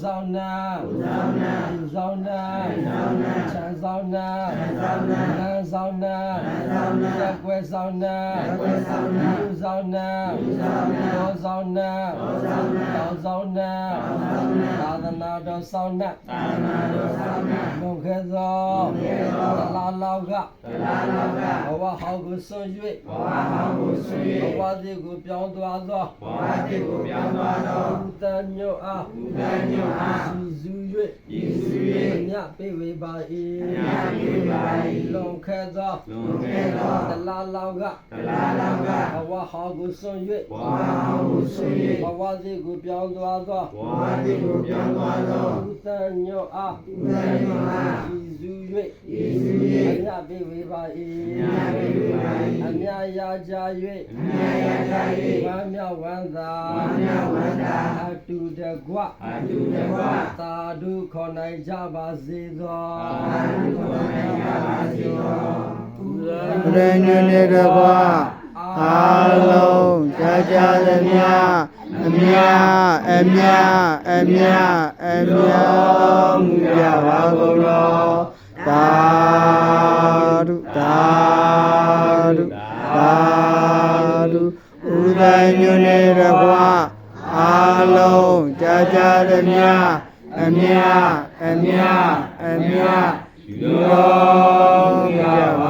ဆောင်နာဆောင်နာချမ်းဆောင်နာလမ်းဆောင်နာရက်ွယ်ဆောင်နာလူဆောင်နာတော်ဆောင်နာတော်ဆောင်နာသာသနာတော်ဆောင်နာလုံခဲ့သောတလားလောက်ကဘဝဟောင်းကိုဆွ၍ဘဝသည်ကိုပြောင်းသွားသောတန်ညွတ်အားစုစု၍မြတ်ပေဝေပါ၏လုံခဲ့သောတလားလောက်ကဘဝဟောင်းကိုဆွ၍ဘဝသည်ကိုပြောင်းသွားသောတန်ညွတ်အားစု၍မြတ်ပေဝေပါ၏အမြရာကြ၍ဝမ်းမြောက်ဝမ်းသာအတူတကွသာဓုခေါ်နိုင်ကြပါစေသောရဏညနေတကွာအားလုံးကြာသမျှအမြမူကြပါကုန်တော်သာဓုဥဒိညနေတကွာအားလုံးကြာသမျှအမြလူတော်ကြပါ